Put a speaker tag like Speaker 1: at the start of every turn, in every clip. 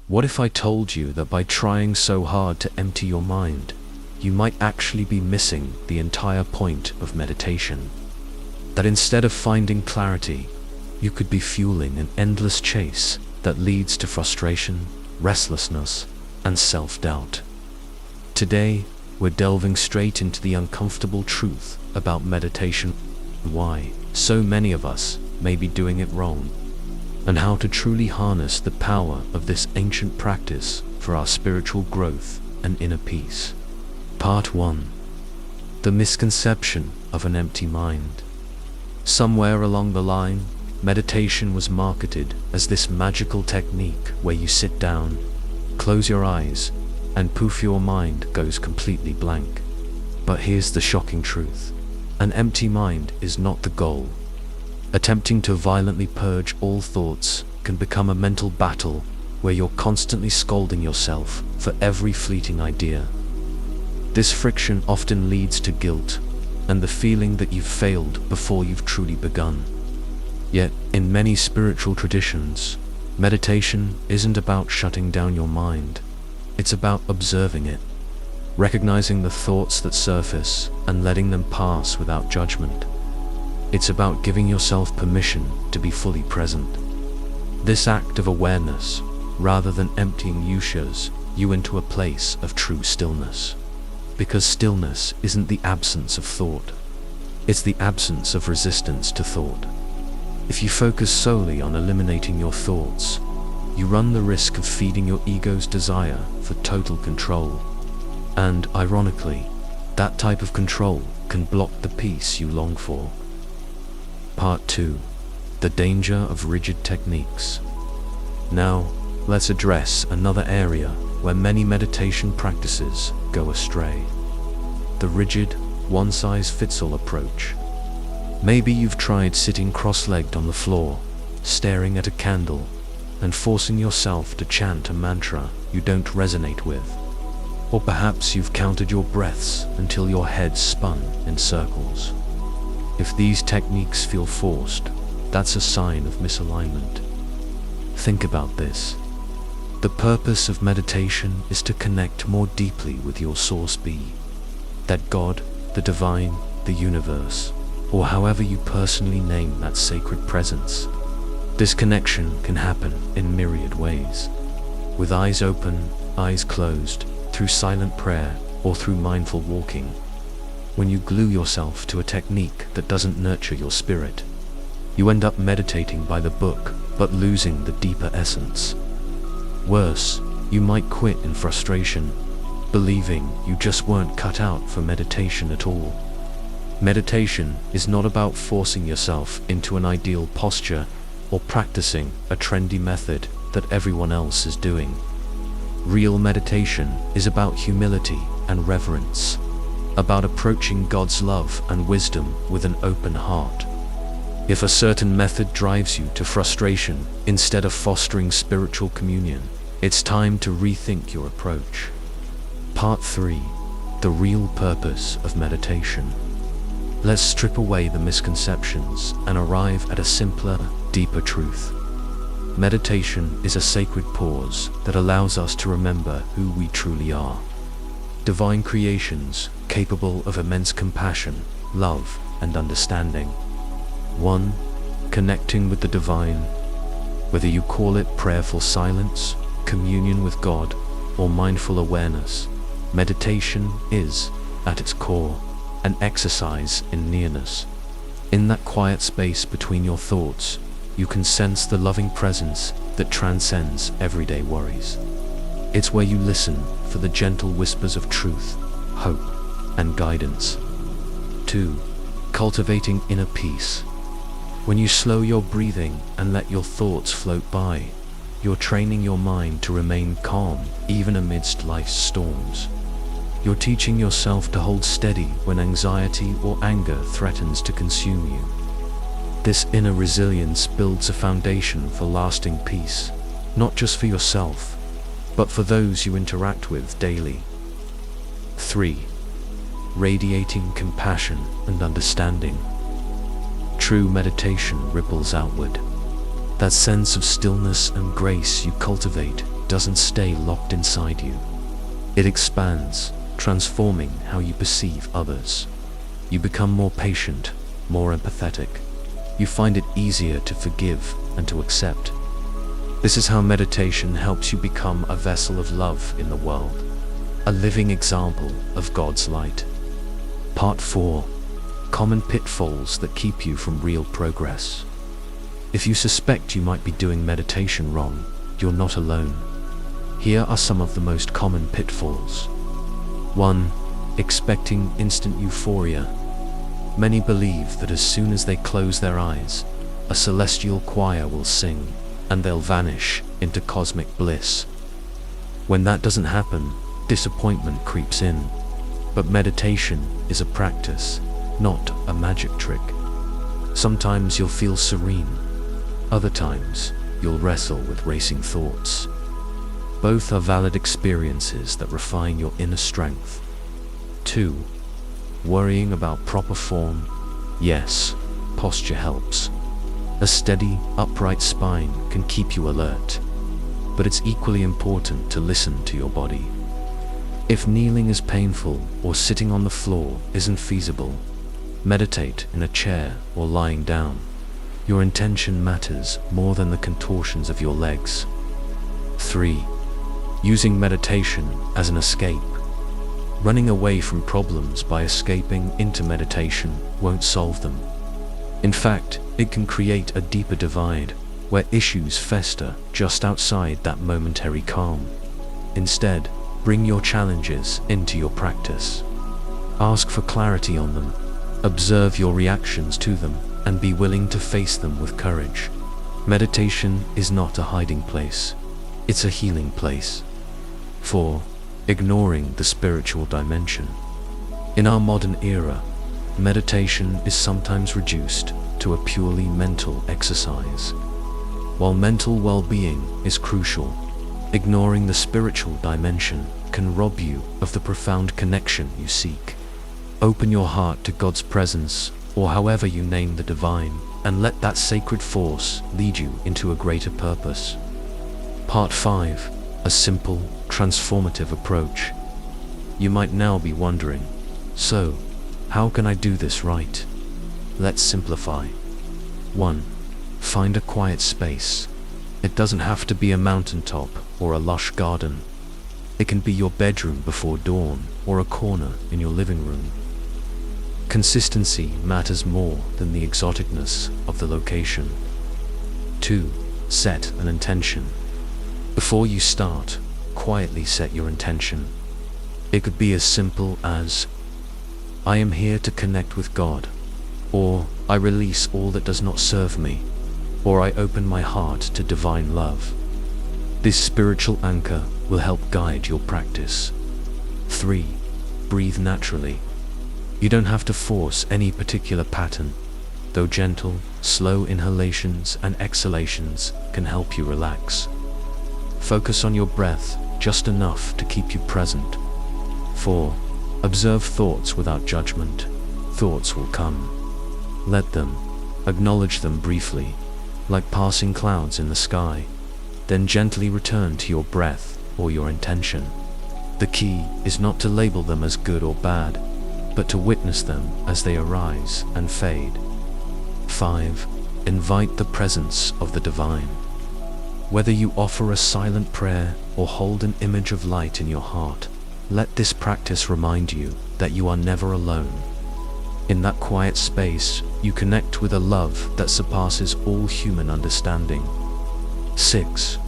Speaker 1: What if I told you that by trying so hard to empty your mind, you might actually be missing the entire point of meditation? That instead of finding clarity, you could be fueling an endless chase that leads to frustration, restlessness, and self-doubt. Today, we're delving straight into the uncomfortable truth about meditation, why so many of us may be doing it wrong, and how to truly harness the power of this ancient practice for our spiritual growth and inner peace. Part 1. The misconception of an empty mind. Somewhere along the line, meditation was marketed as this magical technique where you sit down, close your eyes, and poof, your mind goes completely blank. But here's the shocking truth. An empty mind is not the goal. Attempting to violently purge all thoughts can become a mental battle where you're constantly scolding yourself for every fleeting idea. This friction often leads to guilt and the feeling that you've failed before you've truly begun. Yet, in many spiritual traditions, meditation isn't about shutting down your mind. It's about observing it, recognizing the thoughts that surface and letting them pass without judgment. It's about giving yourself permission to be fully present. This act of awareness, rather than emptying ushers you into a place of true stillness. Because stillness isn't the absence of thought, it's the absence of resistance to thought. If you focus solely on eliminating your thoughts, you run the risk of feeding your ego's desire for total control. And, ironically, that type of control can block the peace you long for. Part 2. The danger of rigid techniques. Now, let's address another area where many meditation practices go astray. The rigid, one-size-fits-all approach. Maybe you've tried sitting cross-legged on the floor, staring at a candle, and forcing yourself to chant a mantra you don't resonate with. Or perhaps you've counted your breaths until your head spun in circles. If these techniques feel forced, that's a sign of misalignment. Think about this. The purpose of meditation is to connect more deeply with your source be. That God, the divine, the universe, or however you personally name that sacred presence. This connection can happen in myriad ways. With eyes open, eyes closed, through silent prayer, or through mindful walking. When you glue yourself to a technique that doesn't nurture your spirit, you end up meditating by the book, but losing the deeper essence. Worse, you might quit in frustration, believing you just weren't cut out for meditation at all. Meditation is not about forcing yourself into an ideal posture or practicing a trendy method that everyone else is doing. Real meditation is about humility and reverence, about approaching God's love and wisdom with an open heart. If a certain method drives you to frustration instead of fostering spiritual communion, it's time to rethink your approach. Part 3. The real purpose of meditation. Let's strip away the misconceptions and arrive at a simpler, deeper truth. Meditation is a sacred pause that allows us to remember who we truly are. Divine creations capable of immense compassion, love, and understanding. 1. Connecting with the divine. Whether you call it prayerful silence, communion with God, or mindful awareness, meditation is, at its core, an exercise in nearness. In that quiet space between your thoughts, you can sense the loving presence that transcends everyday worries. It's where you listen for the gentle whispers of truth, hope, and guidance. 2. Cultivating inner peace. When you slow your breathing and let your thoughts float by, you're training your mind to remain calm even amidst life's storms. You're teaching yourself to hold steady when anxiety or anger threatens to consume you. This inner resilience builds a foundation for lasting peace, not just for yourself, but for those you interact with daily. 3. Radiating compassion and understanding. True meditation ripples outward. That sense of stillness and grace you cultivate doesn't stay locked inside you. It expands, transforming how you perceive others. You become more patient, more empathetic. You find it easier to forgive and to accept. This is how meditation helps you become a vessel of love in the world, a living example of God's light. Part 4. Common pitfalls that keep you from real progress. If you suspect you might be doing meditation wrong, you're not alone. Here are some of the most common pitfalls. 1. Expecting instant euphoria. Many believe that as soon as they close their eyes, a celestial choir will sing, and they'll vanish into cosmic bliss. When that doesn't happen, disappointment creeps in. But meditation is a practice, not a magic trick. Sometimes you'll feel serene. Other times, you'll wrestle with racing thoughts. Both are valid experiences that refine your inner strength. 2. Worrying about proper form. Yes, posture helps. A steady, upright spine can keep you alert. But it's equally important to listen to your body. If kneeling is painful or sitting on the floor isn't feasible, meditate in a chair or lying down. Your intention matters more than the contortions of your legs. 3. Using meditation as an escape. Running away from problems by escaping into meditation won't solve them. In fact, it can create a deeper divide, where issues fester just outside that momentary calm. Instead, bring your challenges into your practice. Ask for clarity on them. Observe your reactions to them, and be willing to face them with courage. Meditation is not a hiding place. It's a healing place. 4. Ignoring the spiritual dimension. In our modern era, meditation is sometimes reduced to a purely mental exercise. While mental well-being is crucial, ignoring the spiritual dimension can rob you of the profound connection you seek. Open your heart to God's presence, or however you name the divine, and let that sacred force lead you into a greater purpose. Part 5. A simple, transformative approach. You might now be wondering, so, how can I do this right? Let's simplify. 1. Find a quiet space. It doesn't have to be a mountaintop or a lush garden. It can be your bedroom before dawn or a corner in your living room. Consistency matters more than the exoticness of the location. 2. Set an intention. Before you start, quietly set your intention. It could be as simple as, I am here to connect with God, or I release all that does not serve me, or I open my heart to divine love. This spiritual anchor will help guide your practice. 3. Breathe naturally. You don't have to force any particular pattern, though gentle, slow inhalations and exhalations can help you relax. Focus on your breath just enough to keep you present. 4. Observe thoughts without judgment. Thoughts will come. Let them. Acknowledge them briefly, like passing clouds in the sky. Then gently return to your breath or your intention. The key is not to label them as good or bad, but to witness them as they arise and fade. 5. Invite the presence of the divine. Whether you offer a silent prayer or hold an image of light in your heart, let this practice remind you that you are never alone. In that quiet space, you connect with a love that surpasses all human understanding. 6.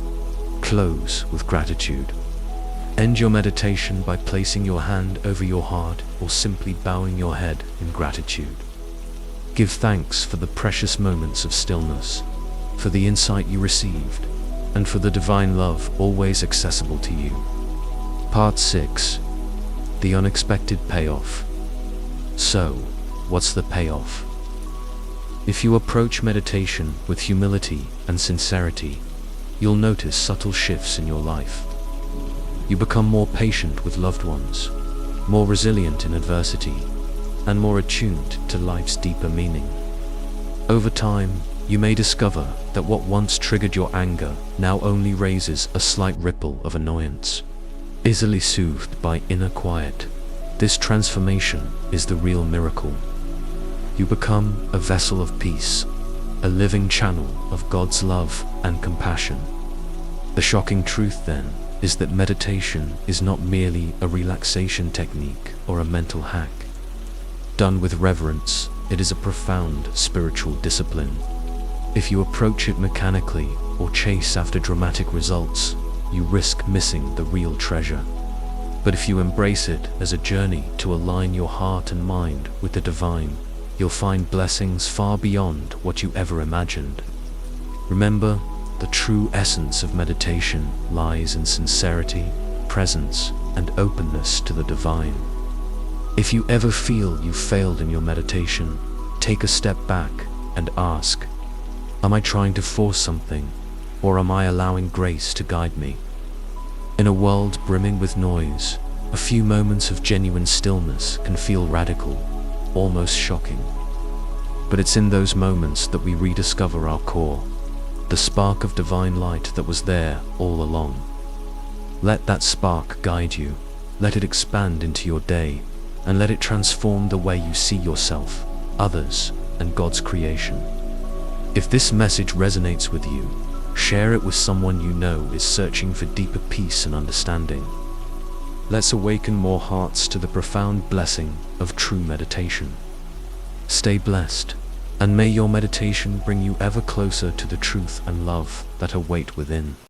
Speaker 1: Close with gratitude. End your meditation by placing your hand over your heart or simply bowing your head in gratitude. Give thanks for the precious moments of stillness, for the insight you received, and for the divine love always accessible to you. Part 6. The unexpected payoff. So, what's the payoff? If you approach meditation with humility and sincerity, you'll notice subtle shifts in your life. You become more patient with loved ones, more resilient in adversity, and more attuned to life's deeper meaning. Over time, You may discover that what once triggered your anger now only raises a slight ripple of annoyance, easily soothed by inner quiet. This transformation is the real miracle. You become a vessel of peace, a living channel of God's love and compassion. The shocking truth, then, is that meditation is not merely a relaxation technique or a mental hack. Done with reverence, it is a profound spiritual discipline. If you approach it mechanically or chase after dramatic results, you risk missing the real treasure. But if you embrace it as a journey to align your heart and mind with the divine, you'll find blessings far beyond what you ever imagined. Remember, the true essence of meditation lies in sincerity, presence, and openness to the divine. If you ever feel you've failed in your meditation, take a step back and ask, am I trying to force something, or am I allowing grace to guide me? In a world brimming with noise, a few moments of genuine stillness can feel radical, almost shocking. But it's in those moments that we rediscover our core, the spark of divine light that was there all along. Let that spark guide you, let it expand into your day, and let it transform the way you see yourself, others, and God's creation. If this message resonates with you, share it with someone you know is searching for deeper peace and understanding. Let's awaken more hearts to the profound blessing of true meditation. Stay blessed, and may your meditation bring you ever closer to the truth and love that await within.